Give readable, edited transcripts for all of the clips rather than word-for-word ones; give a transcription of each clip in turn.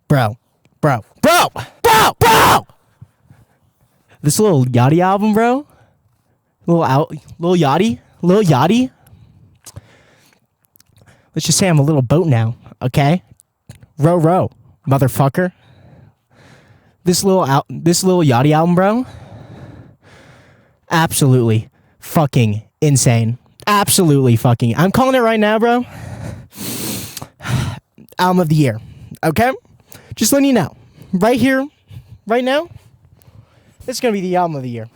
Bro. This Lil Yachty album, bro. Lil Yachty. Let's just say I'm a little boat now, okay? Row, motherfucker. This Lil Yachty album, bro. Absolutely fucking insane. Absolutely fucking. I'm calling it right now, bro. Album of the year, okay? Just letting you know. Right here, right now, this is going to be the album of the year.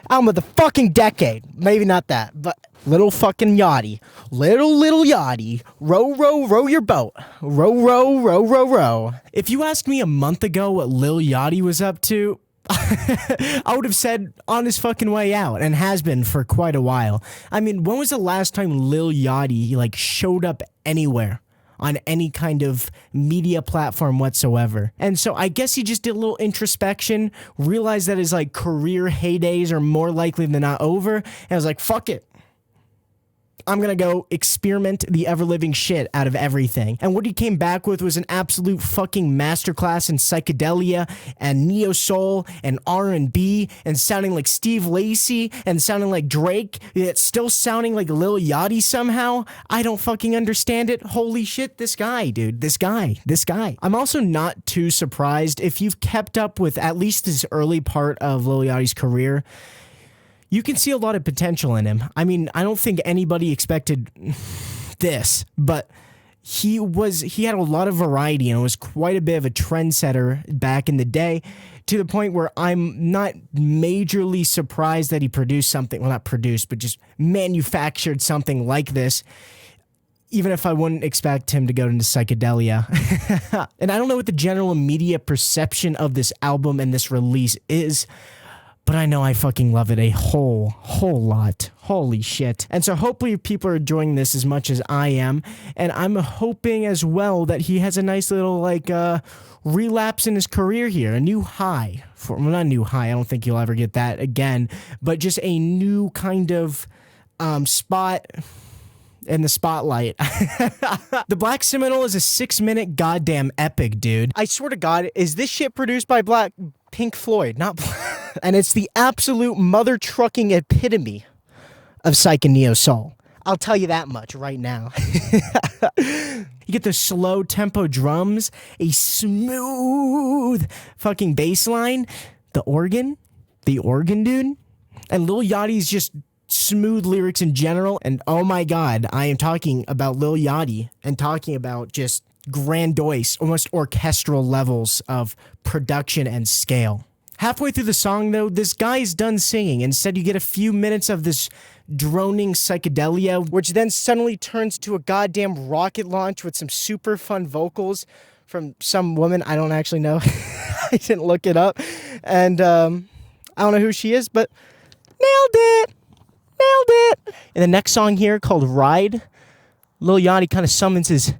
Album of the fucking decade. Maybe not that, but little fucking Yachty. Little Yachty. Row your boat. Row. If you asked me a month ago what Lil Yachty was up to, I would have said on his fucking way out, and has been for quite a while. I mean, when was the last time Lil Yachty like showed up anywhere on any kind of media platform whatsoever? And so I guess he just did a little introspection, realized that his like career heydays are more likely than not over, and I was like, fuck it. I'm going to go experiment the ever-living shit out of everything. And what he came back with was an absolute fucking masterclass in psychedelia and neo-soul and R&B and sounding like Steve Lacy and sounding like Drake, yet still sounding like Lil Yachty somehow. I don't fucking understand it. Holy shit, this guy, dude. This guy. I'm also not too surprised if you've kept up with at least this early part of Lil Yachty's career. You can see a lot of potential in him. I mean, I don't think anybody expected this, but he had a lot of variety and was quite a bit of a trendsetter back in the day, to the point where I'm not majorly surprised that he produced something, well, not produced, but just manufactured something like this, even if I wouldn't expect him to go into psychedelia. And I don't know what the general media perception of this album and this release is, but I know I fucking love it a whole lot. Holy shit. And so hopefully people are enjoying this as much as I am. And I'm hoping as well that he has a nice little like relapse in his career here. A new high. Not a new high. I don't think he'll ever get that again. But just a new kind of spot in the spotlight. The Black Seminole is a 6-minute goddamn epic, dude. I swear to God, is this shit produced by Pink Floyd? Not and it's the absolute mother trucking epitome of psych and neo soul. I'll tell you that much right now. You get the slow tempo drums, a smooth fucking bass line, the organ, dude, and Lil Yachty's just smooth lyrics in general. And oh my God, I am talking about Lil Yachty and talking about just grandiose, almost orchestral levels of production and scale. Halfway through the song, though, this guy's done singing. Instead, you get a few minutes of this droning psychedelia, which then suddenly turns to a goddamn rocket launch with some super fun vocals from some woman I don't actually know. I didn't look it up. And I don't know who she is, but nailed it. In the next song here, called Ride, Lil Yachty kind of summons his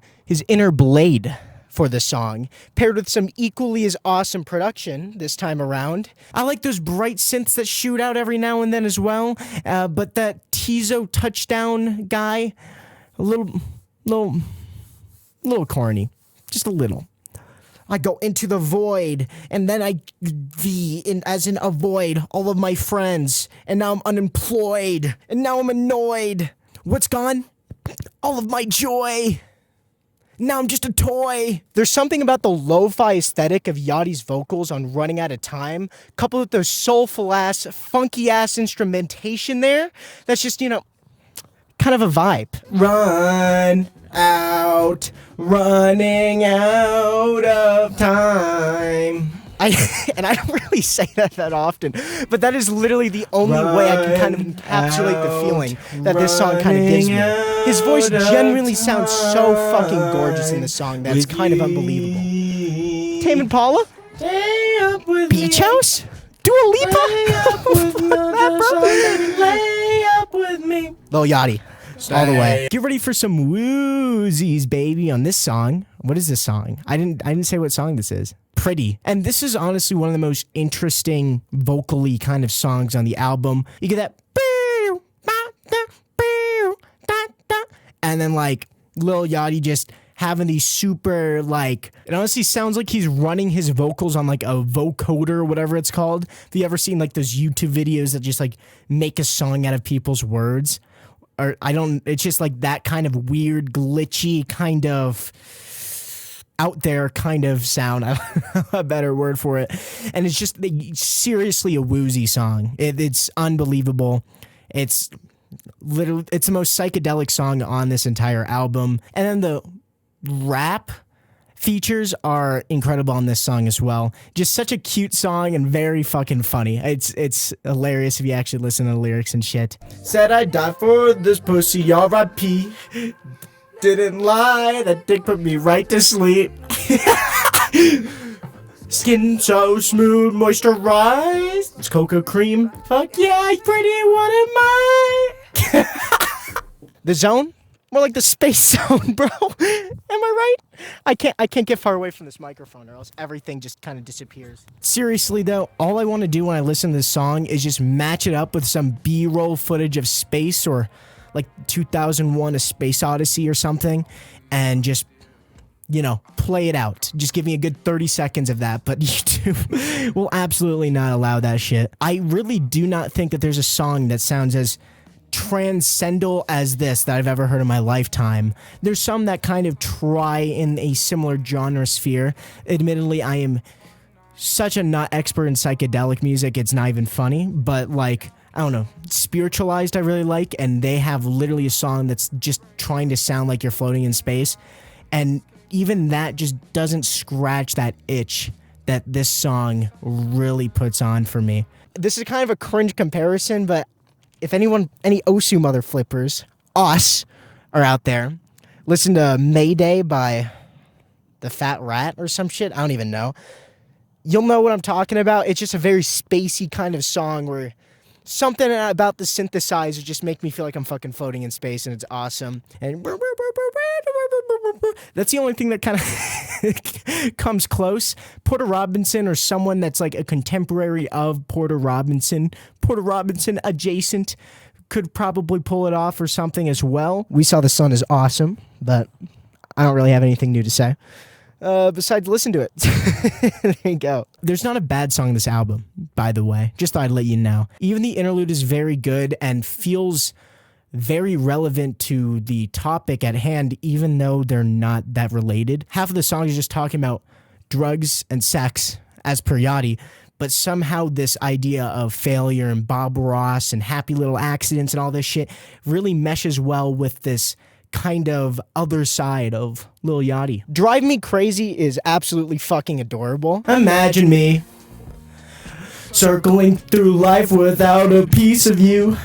inner blade for the song, paired with some equally as awesome production this time around. I like those bright synths that shoot out every now and then as well, but that Tizo touchdown guy, a little corny, just a little. I go into the void, and then as in avoid all of my friends, and now I'm unemployed, and now I'm annoyed. What's gone? All of my joy. Now I'm just a toy. There's something about the lo-fi aesthetic of Yachty's vocals on Running Out of Time, coupled with those soulful-ass, funky-ass instrumentation there, that's just, kind of a vibe. Running out of time. I don't really say that often, but that is literally the only way I can kind of encapsulate the feeling that this song kind of gives me. His voice genuinely sounds so fucking gorgeous in this song that it's kind of unbelievable. Tame Impala? Beach House? Dua Lipa? Lay up with me. Lil Yachty. All the way. Get ready for some woozies, baby, on this song. What is this song? I didn't say what song this is. Pretty. And this is honestly one of the most interesting vocally kind of songs on the album. You get that, and then like Lil Yachty just having these super, like, it honestly sounds like he's running his vocals on like a vocoder or whatever it's called. Have you ever seen like those YouTube videos that just like make a song out of people's words? Or it's just like that kind of weird, glitchy kind of out there kind of sound. I don't know a better word for it. And it's just seriously a woozy song. It's unbelievable. It's the most psychedelic song on this entire album. And then the rap features are incredible on this song as well. Just such a cute song and very fucking funny. It's hilarious if you actually listen to the lyrics and shit. Said I died for this pussy, R.I.P. Didn't lie, that dick put me right to sleep. Skin so smooth, moisturized. It's cocoa cream. Fuck yeah, pretty one am I. The Zone? More like the Space Zone, bro. Am I right? I can't get far away from this microphone or else everything just kind of disappears. Seriously though, all I want to do when I listen to this song is just match it up with some B-roll footage of space or like 2001 A Space Odyssey or something and just, you know, play it out. Just give me a good 30 seconds of that, but YouTube will absolutely not allow that shit. I really do not think that there's a song that sounds as transcendental as this that I've ever heard in my lifetime. There's some that kind of try in a similar genre sphere. Admittedly, I am such a not expert in psychedelic music, it's not even funny, but like, I don't know, Spiritualized I really like, and they have literally a song that's just trying to sound like you're floating in space, and even that just doesn't scratch that itch that this song really puts on for me. This is kind of a cringe comparison, but if any Osu mother flippers, us, are out there, listen to Mayday by the Fat Rat or some shit, I don't even know. You'll know what I'm talking about. It's just a very spacey kind of song where something about the synthesizer just make me feel like I'm fucking floating in space, and it's awesome. And that's the only thing that kind of comes close. Porter Robinson or someone that's like a contemporary of Porter Robinson adjacent could probably pull it off or something as well. We Saw the Sun is awesome, but I don't really have anything new to say. Besides listen to it. There you go. There's not a bad song in this album, by the way. Just thought I'd let you know. Even the interlude is very good and feels very relevant to the topic at hand, even though they're not that related. Half of the song is just talking about drugs and sex, as per Yachty, but somehow this idea of failure and Bob Ross and happy little accidents and all this shit really meshes well with this kind of other side of Lil Yachty. Drive Me Crazy is absolutely fucking adorable. Imagine me circling through life without a piece of you.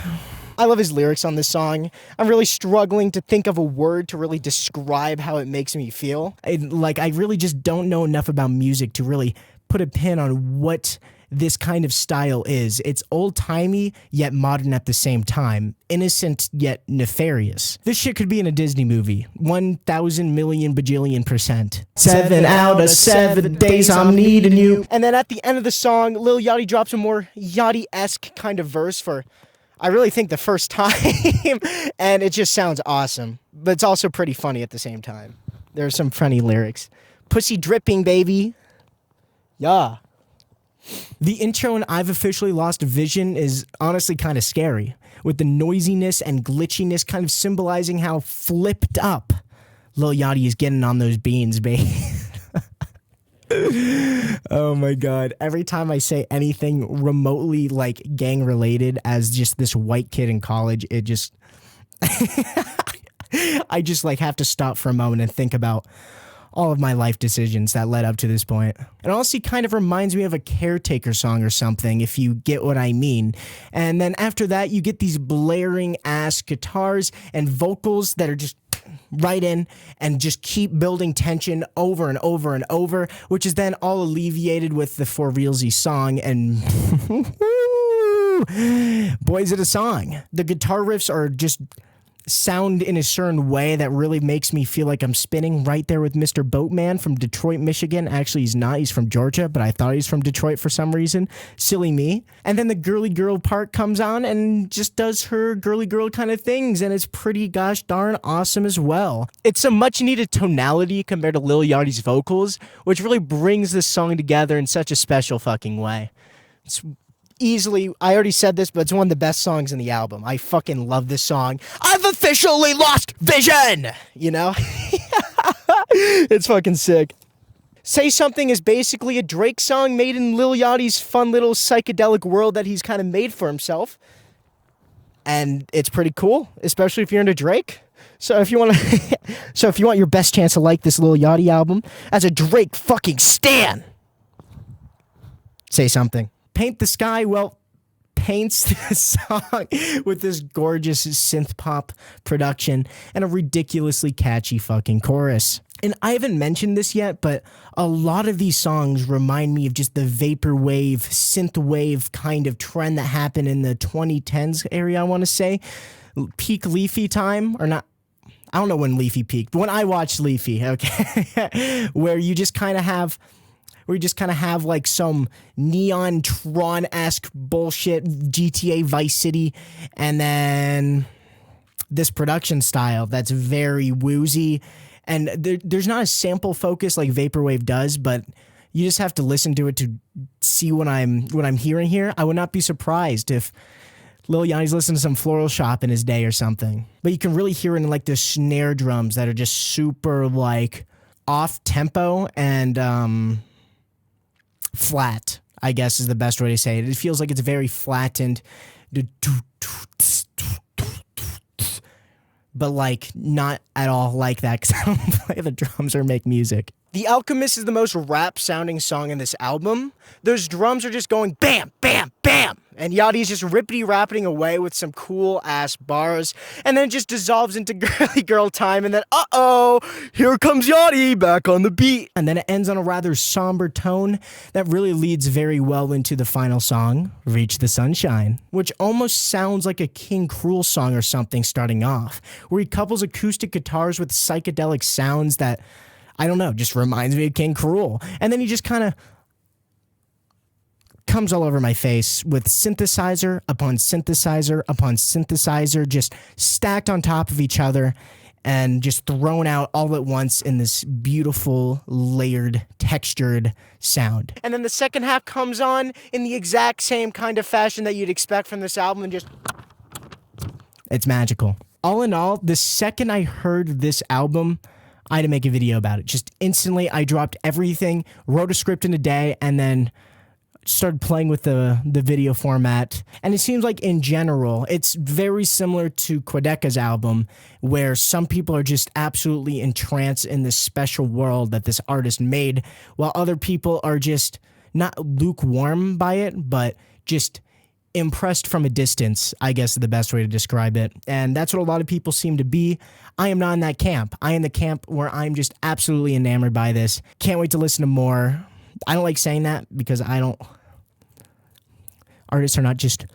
I love his lyrics on this song. I'm really struggling to think of a word to really describe how it makes me feel. I really just don't know enough about music to really put a pin on what this kind of style is. It's old-timey, yet modern at the same time. Innocent, yet nefarious. This shit could be in a Disney movie. 1,000 million bajillion %. 7 out of 7 days I'm needing you. And then at the end of the song, Lil Yachty drops a more Yachty-esque kind of verse for, I really think, the first time. And it just sounds awesome. But it's also pretty funny at the same time. There are some funny lyrics. Pussy dripping, baby. Yeah. The intro in I've Officially Lost Vision is honestly kind of scary, with the noisiness and glitchiness kind of symbolizing how flipped up Lil Yachty is getting on those beans, baby. Oh my god. Every time I say anything remotely like gang related as just this white kid in college, it just I just like have to stop for a moment and think about all of my life decisions that led up to this point. It honestly kind of reminds me of a Caretaker song or something, if you get what I mean. And then after that, you get these blaring ass guitars and vocals that are just right in and just keep building tension over and over and over, which is then all alleviated with the For Realsy song, and boy, is it a song. The guitar riffs are just sound in a certain way that really makes me feel like I'm spinning right there with Mr. Boatman from Detroit, Michigan. Actually, he's not. He's from Georgia, but I thought he was from Detroit for some reason. Silly me. And then the girly girl part comes on and just does her girly girl kind of things, and it's pretty gosh darn awesome as well. It's a much needed tonality compared to Lil Yachty's vocals, which really brings this song together in such a special fucking way. It's easily, I already said this, but it's one of the best songs in the album. I fucking love this song. I've officially lost vision! You know? It's fucking sick. Say Something is basically a Drake song made in Lil Yachty's fun little psychedelic world that he's kind of made for himself. And it's pretty cool, especially if you're into Drake. So if you want your best chance to like this Lil Yachty album as a Drake fucking stan, Say Something. Paint the Sky, well, paints the song with this gorgeous synth pop production and a ridiculously catchy fucking chorus. And I haven't mentioned this yet, but a lot of these songs remind me of just the vaporwave, synthwave kind of trend that happened in the 2010s area, I want to say. Peak Leafy time, or not. I don't know when Leafy peaked, but when I watched Leafy, okay, where you just kind of have like some neon Tron-esque bullshit, GTA Vice City, and then this production style that's very woozy, and there's not a sample focus like vaporwave does, but you just have to listen to it to see what I'm hearing here. I would not be surprised if Lil Yachty's listening to some Floral Shop in his day or something, but you can really hear it in like the snare drums that are just super like off tempo and flat, I guess is the best way to say it. It feels like it's very flattened, but like not at all like that because I don't play the drums or make music. The Alchemist is the most rap sounding song in this album. Those drums are just going bam, bam, bam. And Yachty's just rippity-rapping away with some cool-ass bars. And then it just dissolves into girly girl time. And then, uh-oh, here comes Yachty back on the beat. And then it ends on a rather somber tone that really leads very well into the final song, Reach the Sunshine, which almost sounds like a King Cruel song or something starting off, where he couples acoustic guitars with psychedelic sounds that, I don't know, just reminds me of King Cruel. And then he just kind of comes all over my face with synthesizer upon synthesizer upon synthesizer just stacked on top of each other and just thrown out all at once in this beautiful, layered, textured sound. And then the second half comes on in the exact same kind of fashion that you'd expect from this album and just... it's magical. All in all, the second I heard this album, I had to make a video about it. Just instantly, I dropped everything, wrote a script in a day, and then started playing with the video format. And it seems like in general, it's very similar to Quedeca's album, where some people are just absolutely entranced in this special world that this artist made, while other people are just not lukewarm by it, but just impressed from a distance, I guess is the best way to describe it. And that's what a lot of people seem to be. I am not in that camp. I am the camp where I'm just absolutely enamored by this. Can't wait to listen to more. I don't like saying that because artists are not just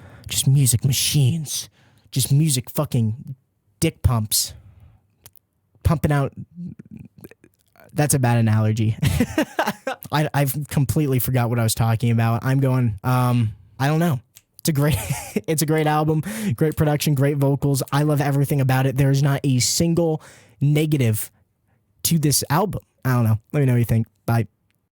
music machines, just music fucking dick pumps. Pumping out, that's a bad analogy. I've completely forgot what I was talking about. I'm going, I don't know. It's a great album, great production, great vocals. I love everything about it. There's not a single negative to this album. I don't know. Let me know what you think. Bye.